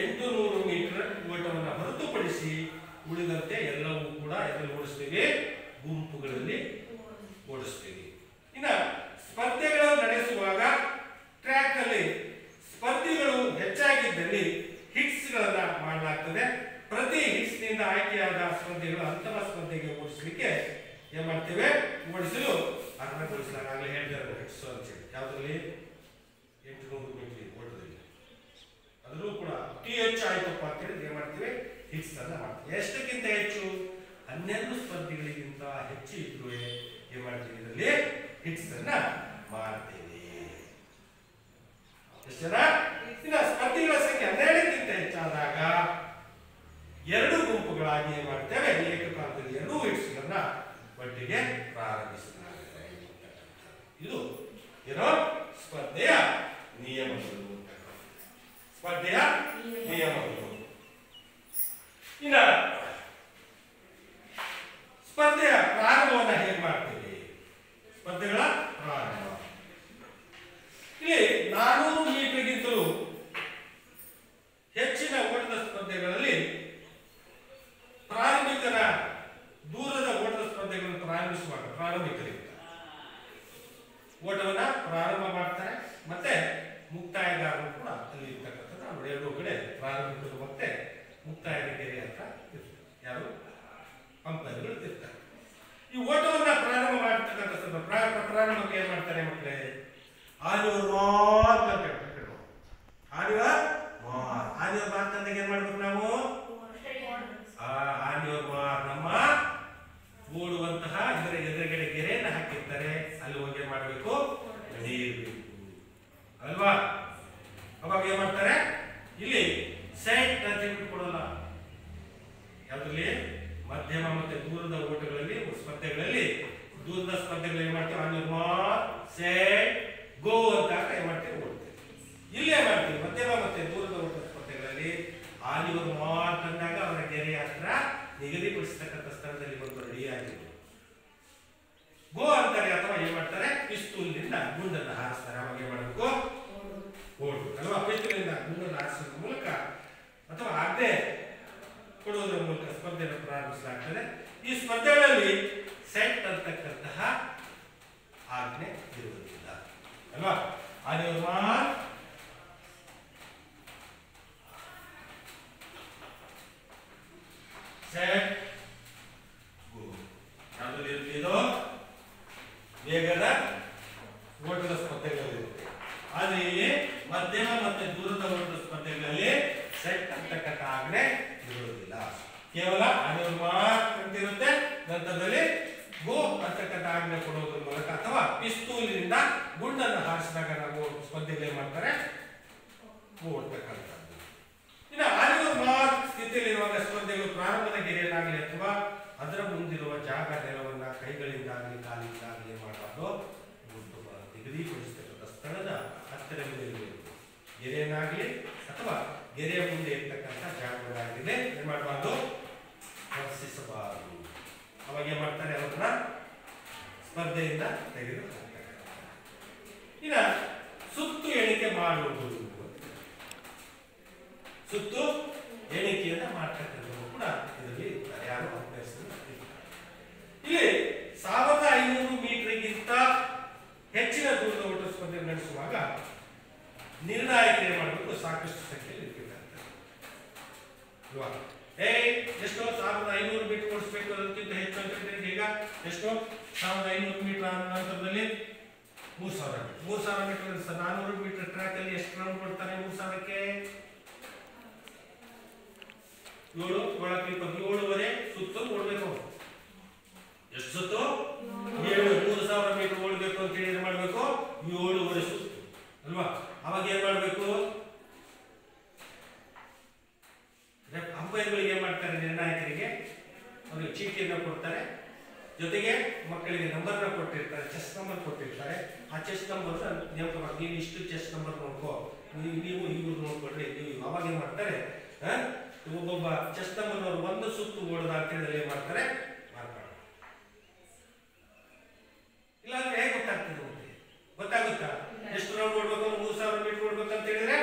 800 ಮೀಟರ್ ಓಟವನ್ನು ಹೊರತುಪಡಿಸಿ ಉಳಿದಂತೆ ಎಲ್ಲವೂ ಕೂಡ ಎಲ್ಲಿ ಓಡಿಸ್ತೀವಿ? ಗುಂಪುಗಳಲ್ಲಿ ಓಡಿಸ್ತೀವಿ. ಇನ್ನ ಸ್ಪರ್ಧೆಗಳನ್ನು ನಡೆಸುವಾಗ ಟ್ರ್ಯಾಕ್ ನಲ್ಲಿ ಸ್ಪರ್ಧಿಗಳು ಹೆಚ್ಚಾಗಿದ್ದಲ್ಲಿ ಹಿಟ್ಸ್ ಗಳನ್ನ ಮಾಡಲಾಗ್ತದೆ. ಪ್ರತಿ ಹಿಟ್ಸ್ ನಿಂದ ಆಯ್ಕೆಯಾದ ಸ್ಪರ್ಧೆಗಳು ಅಂತಿಮ ಸ್ಪರ್ಧೆಗೆ ಓಡಿಸಲಿಕ್ಕೆ ಏನ್ ಮಾಡ್ತೇವೆ? ಓಡಿಸಲು ಅರ್ಹಗೊಳಿಸಲಾಗಲೇ ಹೇಳಿದ್ದಾರೆ ಹಿಟ್ಸ್ ಅಂತ ಹೇಳಿ. ಯಾವುದ್ರಲ್ಲಿ? 800 ಮೀಟರ್ ಓಟದಲ್ಲಿ. ಅದರಲ್ಲೂ ಕೂಡ ಅತಿ ಹೆಚ್ಚು ಆಯ್ತಪ್ಪ ಅಂತ ಹೇಳಿದ್ರೆ ಏನ್ ಮಾಡ್ತೀವಿ? ಹಿಟ್ಸ್ ಅನ್ನ ಮಾಡ್ತೀವಿ. ಎಷ್ಟಕ್ಕಿಂತ ಹೆಚ್ಚು? 12 ಸ್ಪರ್ಧಿಗಳಿಗಿಂತ ಹೆಚ್ಚು ಇದ್ರು ಏನ್ ಮಾಡ್ತೀವಿ? ಇದರಲ್ಲಿ ಹಿಟ್ಸ್ ಅನ್ನ ಮಾಡ್ತೇವೆ. ಎಷ್ಟು ಜನ? ಇನ್ನ ಸ್ಪರ್ಧಿಗಳ ಸಂಖ್ಯೆ 12ಕ್ಕಿಂತ ಹೆಚ್ಚಾದಾಗ 2 ಗುಂಪುಗಳಾಗಿ ಏನ್ ಮಾಡ್ತೇವೆ? ಏಕಕಾಲದಲ್ಲಿ 2 ಹಿಟ್ಸ್ ಗಳನ್ನ ಒಟ್ಟಿಗೆ ಪ್ರಾರಂಭಿಸಲಾಗುತ್ತದೆ. ಇದು ಏನೋ ಸ್ಪರ್ಧೆಯ ನಿಯಮಗಳು. ಸ್ಪರ್ಧೆಯ ನಿಯಮಗಳು. ಇನ್ನ ಸ್ಪರ್ಧೆಯ ಪ್ರಾರಂಭವನ್ನು ಹೇಗೆ ಮಾಡ್ತೇವೆ? ಸ್ಪರ್ಧೆಗಳ ಪ್ರಾರಂಭ ಇಲ್ಲಿ 400 ಮೀಟರ್ಗಿಂತಲೂ ಹೆಚ್ಚಿನ ಓಟದ ಸ್ಪರ್ಧೆಗಳಲ್ಲಿ ಪ್ರಾರಂಭಿಕರ ದೂರದ ಓಟದ ಸ್ಪರ್ಧೆಗಳನ್ನು ಪ್ರಾರಂಭಿಸುವಾಗ ಪ್ರಾರಂಭಿಕರಿಗೆ ಓಟವನ್ನ ಪ್ರಾರಂಭ ಮಾಡ್ತಾರೆ. ಮತ್ತೆ ಮುಕ್ತಾಯಗಾರರು ಕೂಡ ಅಲ್ಲಿ ಇರ್ತಕ್ಕಂಥದ್ದು ನಾವು 2 ಕಡೆ ಪ್ರಾರಂಭಿಕರು ಮತ್ತೆ ಮುಕ್ತಾಯದ ಗೆರೆ ಅಂತ ಇರ್ತಾರೆ. ಯಾರು? ಅಂಪೈರ್ಗಳು ಇರ್ತಾರೆ. ಈ ಓಟವನ್ನ ಪ್ರಾರಂಭ ಮಾಡ್ತಕ್ಕಂಥ ಪ್ರಾರಂಭಕ್ಕೆ ಏನ್ ಮಾಡ್ತಾರೆ ಮಕ್ಕಳೇ? ಆನಿವರ್ ಮಾರ್ಕ್ ಅಂತ ಹೇಳ್ತಾರೆ. ಆನಿವರ್ ಮಾರ್ಕ್ ಅಂತ ಏನ್ ಮಾಡ್ತಾರೆ? ನಿಗದಿಪಡಿಸತಕ್ಕಂಥ ಸ್ಥಳದಲ್ಲಿ ಬಂದು ರೆಡಿಯಾಗಿತ್ತು. ಗೋ ಅಂತಾರೆ ಅಥವಾ ಏನ್ ಮಾಡ್ತಾರೆ, ಪಿಸ್ತೂಲಿನಿಂದ ಗುಂಡನ್ನು ಹಾರಿಸ್ತಾರೆ. ಅವಾಗ ಏನ್ ಮಾಡಬೇಕು, ಓಡ್ಬೇಕು ಅಲ್ವಾ. ಪಿಸ್ತೂಲಿನಿಂದ ಗುಂಡನ್ನು ಹಾರಿಸೋದ್ರ ಮೂಲಕ ಅಥವಾ ಆಜ್ಞೆ ಕೊಡುವುದರ ಮೂಲಕ ಸ್ಪರ್ಧೆಯನ್ನು ಪ್ರಾರಂಭಿಸಲಾಗ್ತದೆ. ಈ ಸ್ಪರ್ಧೆಗಳಲ್ಲಿ ಸೆಟ್ ಅಂತಕ್ಕಂತಹ ಆಜ್ಞೆ ಇರುವುದಿಲ್ಲ ಅಲ್ವಾ. ಸೆಟ್ ಗೋ ಯಾವುದಲ್ಲಿ ಇರುತ್ತೆ, ಇದು ವೇಗದ ಓಟದ ಸ್ಪರ್ಧೆಗಳಿರುತ್ತೆ. ಆದ್ರೆ ಇಲ್ಲಿ ಮಧ್ಯಮ ಮತ್ತು ದೂರದ ಓಟದ ಸ್ಪರ್ಧೆಗಳಲ್ಲಿ ಸೆಟ್ ಅಂತಕ್ಕಂಥ ಆಜ್ಞೆ ಇರುವುದಿಲ್ಲ. ಕೇವಲ ಅಂತಿರುತ್ತೆ. ನಂತರದಲ್ಲಿ ಗೋ ಅಂತಕ್ಕಂಥ ಆಜ್ಞೆ ಕೊಡುವುದರ ಮೂಲಕ ಅಥವಾ ಪಿಸ್ತೂಲಿನಿಂದ ಗುಂಡನ್ನು ಹಾರಿಸಿದಾಗ ನಾವು ಸ್ಪರ್ಧೆಗಳು ಮಾಡ್ತಾರೆ ಓಡ್ತಕ್ಕಂಥದ್ದು. ಇನ್ನು ಮಾರ್ಕ್ ಸ್ಥಿತಿಯಲ್ಲಿರುವಾಗ ಸ್ಪರ್ಧೆಗಳು ಪ್ರಾರಂಭದ ಗೆರೆಯಲ್ಲಾಗಲಿ ಅಥವಾ ಅದರ ಮುಂದಿರುವ ಜಾಗ ನೆಲವನ್ನ ಕೈಗಳಿಂದಾಗಲಿ ಕಾಲಿಂದಾಗಲಿ ಮಾಡಬಾರ್ದು. ನಿಗದಿಪಡಿಸತಕ್ಕಂಥ ಸ್ಥಳದ ಹತ್ತಿರವಿರಬೇಕು. ಗೆರೆಯನ್ನಾಗಲಿ ಅಥವಾ ಗೆರೆಯ ಮುಂದೆ ಇರ್ತಕ್ಕಂಥ ಜಾಗಗಳಾಗಿದೆ ಏನ್ ಮಾಡಬಾರ್ದು, ಸ್ಪರ್ಶಿಸಬಾರದು. ಅವಾಗ ಏನ್ ಮಾಡ್ತಾರೆ, ಅವ್ರನ್ನ ಸ್ಪರ್ಧೆಯಿಂದ ತೆಗೆದು ಹಾಕ್ತಾರೆ. ಇನ್ನ ಸುತ್ತು ಎಣಿಕೆ ಮಾಡುವುದು, ಸುತ್ತು ಎಣಿಕೆಯನ್ನ ಮಾಡ್ತಕ್ಕಂಥದ್ದು ಕೂಡ ಇದರಲ್ಲಿ ಯಾರು ಅಭ್ಯಾಸವನ್ನು ಇಲ್ಲಿ 1500 ಮೀಟರ್ಗಿಂತ ಹೆಚ್ಚಿನ ದೂರದ ಓಟ ಸ್ಪರ್ಧೆ ನಡೆಸುವಾಗ ನಿರ್ಣಾಯಕ ಏನ್ ಮಾಡಬೇಕು, ಸಾಕಷ್ಟು ಸಂಖ್ಯೆಯಲ್ಲಿ ಇರಬೇಕಾಗ್ತದೆ ಅಲ್ವಾ. ಎಷ್ಟು 1500 ಮೀಟರ್ ಓಡಿಸ್ಬೇಕು, ಅದಕ್ಕಿಂತ ಹೆಚ್ಚು ಅಂತ ಈಗ ಎಷ್ಟು 1500 ಮೀಟರ್ ನಂತರದಲ್ಲಿ 3000 ಮೀಟರ್ 400 ಮೀಟರ್ ಟ್ರ್ಯಾಕ್ ಅಲ್ಲಿ ಎಷ್ಟು ರೌಂಡ್ ಕೊಡ್ತಾರೆ 3000ಕ್ಕೆ 7.7 ಸುತ್ತು ಓಡಬೇಕು. ಎಷ್ಟು ಸುತ್ತು, 3000 ಮೀಟರ್ ಓಡಬೇಕು ಅಂತ ಹೇಳಿ ಏನ್ ಮಾಡಬೇಕು, 7.5 ಸುತ್ತು ಅಲ್ವಾ. ಅವಾಗ ಏನ್ ಮಾಡಬೇಕು, ಅಂಪೈರ್ಗಳಿಗೆ ಏನ್ ಮಾಡ್ತಾರೆ, ನಿರ್ಣಾಯಕರಿಗೆ ಅವ್ರಿಗೆ ಚೀಟಿಯನ್ನು ಕೊಡ್ತಾರೆ. ಜೊತೆಗೆ ಮಕ್ಕಳಿಗೆ ನಂಬರ್ನ ಕೊಟ್ಟಿರ್ತಾರೆ, ಚೆಸ್ ನಂಬರ್ ಕೊಟ್ಟಿರ್ತಾರೆ. ಆ ಚೆಸ್ ನಂಬರ್ ನೇಮಕ, ನೀವು ಇಷ್ಟು ಚೆಸ್ ನಂಬರ್ ನೋಡ್ಕೋ, ನೀವು ಇವ್ರು ನೋಡ್ಕೊಡ್ರಿ, ನೀವು ಅವಾಗ ಏನ್ ಮಾಡ್ತಾರೆ, ಒಬ್ಬೊಬ್ಬ ಚೆಸ್ ನಂಬರ್ ಒಂದು ಸುತ್ತು ಓಡದ ಅಂತ ಹೇಳಿ ಏನ್ ಮಾಡ್ತಾರೆ, ಇಲ್ಲಾಂದ್ರೆ ಹೇಗೆ ಗೊತ್ತಾಗ್ತದೆ, ಗೊತ್ತಾಗುತ್ತಾ ಎಷ್ಟು ರೌಂಡ್ ಓಡ್ಬೇಕು, 3000 ಮೀಟರ್ ಓಡ್ಬೇಕು ಅಂತ ಹೇಳಿದ್ರೆ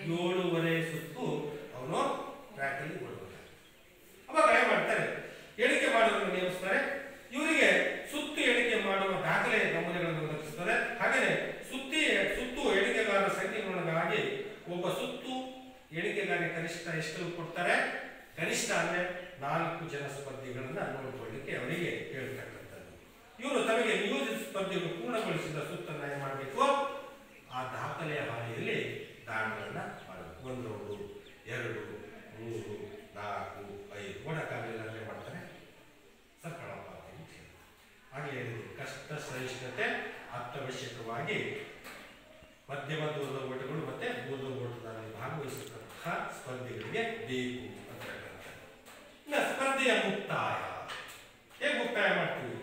7.5 ಸುತ್ತು ಅವನು ಟ್ರ್ಯಾಕ್ ಅಲ್ಲಿ ಓಡಬೇಕು. ಅವಾಗ ಏನ್ ಮಾಡ್ತಾರೆ, ಎಣಿಕೆ ಮಾಡೋದನ್ನು ನೇಮಿಸ್ತಾರೆ. ಇವರಿಗೆ ಸುತ್ತು ಎಣಿಕೆ ಮಾಡುವ ದಾಖಲೆ ನಮೂನೆಗಳನ್ನು ಒದಗಿಸುತ್ತದೆ. ಹಾಗೆಯೇ ಸುತ್ತು ಎಣಿಕೆಗಾರರ ಸಂಖ್ಯೆಗಳಿಗಾಗಿ ಒಬ್ಬ ಸುತ್ತು ಎಣಿಕೆಗಾರರಿಗೆ ಕನಿಷ್ಠ ಎಷ್ಟು ಕೊಡ್ತಾರೆ, ಕನಿಷ್ಠ ಅಂದ್ರೆ 4 ಜನ ಸ್ಪರ್ಧಿಗಳನ್ನ ನೋಡಿಕೊಳ್ಳಿಕ್ಕೆ ಅವರಿಗೆ ಹೇಳ್ತಕ್ಕಂಥದ್ದು. ಇವರು ತಮಗೆ ನಿಯೋಜಿತ ಸ್ಪರ್ಧೆಗಳು ಪೂರ್ಣಗೊಳಿಸಿದ ಸುತ್ತನ್ನ ಏನ್ ಮಾಡಬೇಕು, ಆ ದಾಖಲೆಯ ಹಾಳೆಯಲ್ಲಿ ದಾಳಗಳನ್ನ ಮಾಡಬೇಕು. 1 ರೌಂಡು 2 3 4 5 ಓಡಕ್ಕಾಗಲಿಲ್ಲ ಅಂದ್ರೆ ಮಾಡ್ತಾರೆ ಸರ್ಕಳಪ್ಪ ಹಾಗೆ ಹೇಳಿದ್ರು. ಕಷ್ಟ ಸಹಿಷ್ಣುತೆ ಅತ್ಯವಶ್ಯಕವಾಗಿ ಮಧ್ಯಮ ದೂರದ ಓಟಗಳು ಮತ್ತೆ ದೂರದ ಓಟದಲ್ಲಿ ಭಾಗವಹಿಸತಕ್ಕಂತಹ ಸ್ಪರ್ಧೆಗಳಿಗೆ ಬೇಕು ಅಂತ ಹೇಳ್ತಾರೆ. ಇನ್ನು ಸ್ಪರ್ಧೆಯ ಮುಕ್ತಾಯ ಹೇಗೆ ಮುಕ್ತಾಯ ಮಾಡ್ತೀವಿ,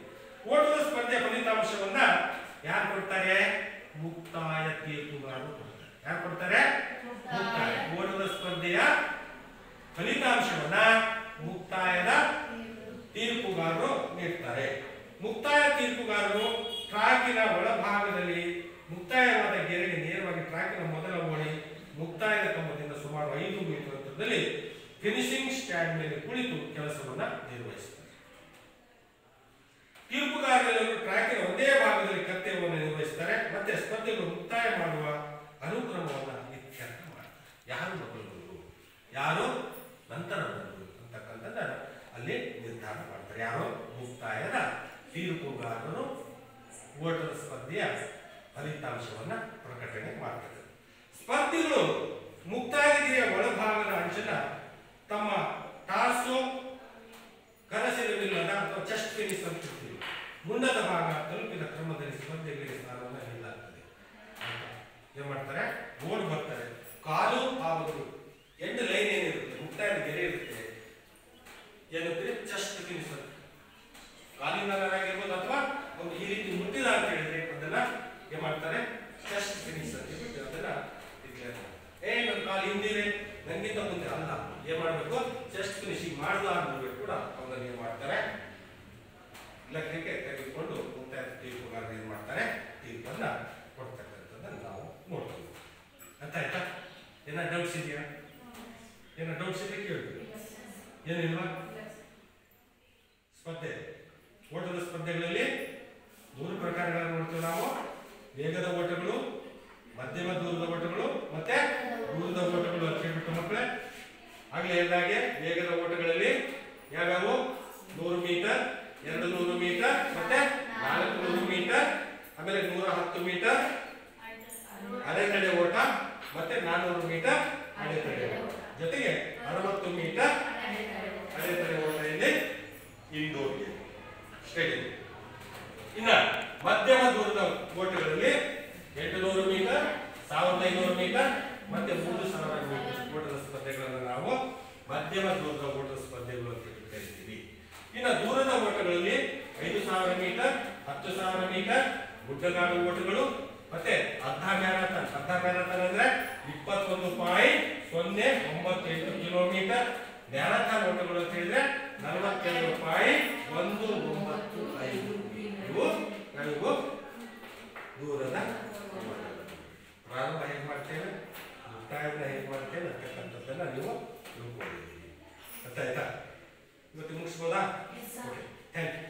ಓಟದ ಸ್ಪರ್ಧೆಯ ಫಲಿತಾಂಶವನ್ನ ಯಾರು ಕೊಡ್ತಾರೆ, ಮುಕ್ತಾಯ ತೀರ್ಪುಗಾರರು ಕೊಡ್ತಾರೆ. ಯಾರು ಕೊಡ್ತಾರೆ, ಮುಕ್ತಾಯ. ಓಟದ ಸ್ಪರ್ಧೆಯ ಫಲಿತಾಂಶವನ್ನ ಮುಕ್ತಾಯದ ತೀರ್ಪುಗಾರರು ನೀಡ್ತಾರೆ. ಮುಕ್ತಾಯ ತೀರ್ಪುಗಾರರು ಟ್ರ್ಯಾಕಿನ ಒಳಭಾಗದಲ್ಲಿ ಮುಕ್ತಾಯವಾದ ಗೆರೆಗೆ ನೇರವಾಗಿ ಟ್ರ್ಯಾಕಿನ ಮೊದಲ ಓಣಿ ಮುಕ್ತಾಯದ ಕಂಬದಿಂದ ಸುಮಾರು 5 ಮೀಟರ್ ಅಂತರದಲ್ಲಿ ಫಿನಿಶಿಂಗ್ ಸ್ಟ್ಯಾಂಡ್ ಮೇಲೆ ಕುಳಿತು ಕೆಲಸವನ್ನ ನಿರ್ವಹಿಸುತ್ತಾರೆ. ತೀರ್ಪುಗಾರರೆಲ್ಲರೂ ಟ್ರ್ಯಾಕಿನ ಒಂದೇ ಭಾಗದಲ್ಲಿ ಕರ್ತವ್ಯವನ್ನು ನಿರ್ವಹಿಸುತ್ತಾರೆ. ಮತ್ತೆ ಸ್ಪರ್ಧೆಗಳು ಮುಕ್ತಾಯ ಮಾಡುವ ಅನುಕ್ರಮವನ್ನು ಇತ್ಯರ್ಥ ಮಾಡ್ತಾರೆ. ಯಾರು ಮೊದಲು ಯಾರು ನಂತರ ಅಂತಕ್ಕಂಥದ್ದನ್ನ ಅಲ್ಲಿ ನಿರ್ಧಾರ ಮಾಡ್ತಾರೆ. ಯಾರು, ಮುಕ್ತಾಯದ ತೀರ್ಪುಗಾರರು ಓಟದ ಸ್ಪರ್ಧೆಯ ಫಲಿತಾಂಶವನ್ನ ಪ್ರಕಟಣೆ ಮಾಡ್ತಾರೆ. ಸ್ಪರ್ಧಿಗಳು ಮುಕ್ತಾಯಗಿರಿಯ ಒಳಭಾಗದ ಅಂಚನ ತಮ್ಮ ಟಾರ್ಸೋ ಕನಸಿನವಿಲ್ಲದ ಅಥವಾ ಚೆಸ್ಟ್ ಫಿನಿಶ್ ಅಂತಿರ್ತೀವಿ ಮುಂಡದ ಭಾಗ ತಲುಪಿದ ಕ್ರಮದಲ್ಲಿ ಸ್ಪರ್ಧೆಗಳಿಗೆ ಸ್ಥಾನವನ್ನು ನೀಡಲಾಗ್ತದೆ. ಏನ್ ಮಾಡ್ತಾರೆ, ಓಡ್ ಬರ್ತಾರೆ. ಕಾಲು ಆ ಒಂದು ಎಂಡ್ ಲೈನ್ ಏನಿರುತ್ತೆ, ಮುಕ್ತಾಯದ ಗೆರೆ ಇರುತ್ತೆ, ಏನಿರುತ್ತೆ ಚೆಸ್ಟ್ ಫಿನಿಶ್ ಅಂತ ಕಾಲಿನಾಗಿರ್ಬೋದು ಅಥವಾ ಒಂದು ಈ ರೀತಿ ಮುಟ್ಟಿದ ಅಂತ ಹೇಳಿದ್ರೆ ಅದನ್ನ ಏನ್ ಮಾಡ್ತಾರೆ, ಚೆಸ್ಟ್ ಫಿನಿಶ್ ಅಂತ ಹೇಳ್ಬಿಟ್ಟು ಅದನ್ನ ಡಿಕ್ಲೇರ್ ಮಾಡ್ತಾರೆ. ನನ್ನ ಕಾಲು ಹಿಂದಿದೆ, ನಂಗಿಂತ ಮುಂದೆ ಅಲ್ಲ, ಏನ್ ಮಾಡ್ಬೇಕು, ಚೆಸ್ಟ್ ಫಿನಿಶಿಂಗ್ ಮಾಡಲಾರ್ದು ಕೂಡ ಪ್ರಾರಂಭದಲ್ಲಿ ಏನು ಮಾಡ್ತಾರೆ, ಇಲಾಖೆಗೆ ತೆಗೆದುಕೊಂಡು ಮುಕ್ತಾಯ ತೀರ್ಪುಗಾರರು ಏನು ಮಾಡ್ತಾರೆ, ತೀರ್ಪನ್ನು ಕೊಡ್ತಕ್ಕಂಥದ್ದನ್ನು ನಾವು ನೋಡ್ತೀವಿ. ಅರ್ಥ ಆಯ್ತಾ? ಏನ ಡೌಟ್ಸ್ ಇದೆಯಾ? ಏನ ಡೌಟ್ಸ್ ಇದೆ ಕೇಳಿ. ಏನಿಲ್ವಾ? ಸ್ಪರ್ಧೆ, ಓಟದ ಸ್ಪರ್ಧೆಗಳಲ್ಲಿ 3 ಪ್ರಕಾರಗಳನ್ನು ನೋಡ್ತೀವಿ ನಾವು. ವೇಗದ ಓಟಗಳು, ಮಧ್ಯಮ ದೂರದ ಓಟಗಳು ಮತ್ತೆ ದೂರದ ಓಟಗಳು ಅಂತ ಹೇಳ್ಬಿಟ್ಟು ಮಕ್ಕಳೇ ಆಗಲೇ ಹೇಳಿದಾಗೆ ವೇಗದ ಓಟಗಳಲ್ಲಿ ಯಾವ್ಯಾವು 100 ಮೀಟರ್, 200 ಮೀಟರ್ ಮತ್ತೆ 400 ಮೀಟರ್, ಆಮೇಲೆ 110 ಮೀಟರ್ ಅಡೆತಡೆ ಓಟ ಮತ್ತೆ 400 ಮೀಟರ್ ಅಡೆತಡೆ ಓಟ, ಜೊತೆಗೆ 60 ಮೀಟರ್ ಅಡೆತಡೆ ಓಟ ಇಲ್ಲಿ ಇಂಡೋರ್ ಸ್ಟೇಡಿಯಂ. ಇನ್ನ ಮಧ್ಯಮ ದೂರದ ಓಟಗಳಲ್ಲಿ 800 ಮೀಟರ್, 1500 ಮೀಟರ್ ಮತ್ತೆ 3000 ಮೀಟರ್ ಓಟದ ಸ್ಪರ್ಧೆಗಳನ್ನು ನಾವು ಮಧ್ಯಮ ದೂರದ ಓಟದ ಸ್ಪರ್ಧೆಗಳು ಅಂತ ಕರೀತೀವಿ. ಇನ್ನು ದೂರದ ಓಟಗಳಲ್ಲಿ 5000 ಮೀಟರ್, 10000 ಮೀಟರ್, ಗುಡ್ಡಗಾಡು ಓಟಗಳು ಮತ್ತೆ ಅರ್ಧ ಮ್ಯಾರಥಾನ್. ಅರ್ಧ ಮ್ಯಾರಥಾನ್ ಅಂದ್ರೆ 21.098 ಕಿಲೋಮೀಟರ್. ಮ್ಯಾರಥಾನ್ ಓಟಗಳು ಅಂತ ಹೇಳಿದ್ರೆ 42.195 ಇವು ದೂರದ ಪ್ರಾರಂಭ ಹೇಗೆ ಮಾಡ್ತೇವೆ, ಮುಕ್ತಾಯವನ್ನು ಹೇಗೆ ಮಾಡ್ತೇವೆ ಅಂತಕ್ಕಂಥದ್ದನ್ನ ನೀವು ತಿಳ್ಕೊಂಡಿದ್ದೀರಿ. ಅರ್ಥ ಆಯ್ತಾ? ಇವತ್ತು ಮುಗಿಸ್ಬೋದಾ? Thank you.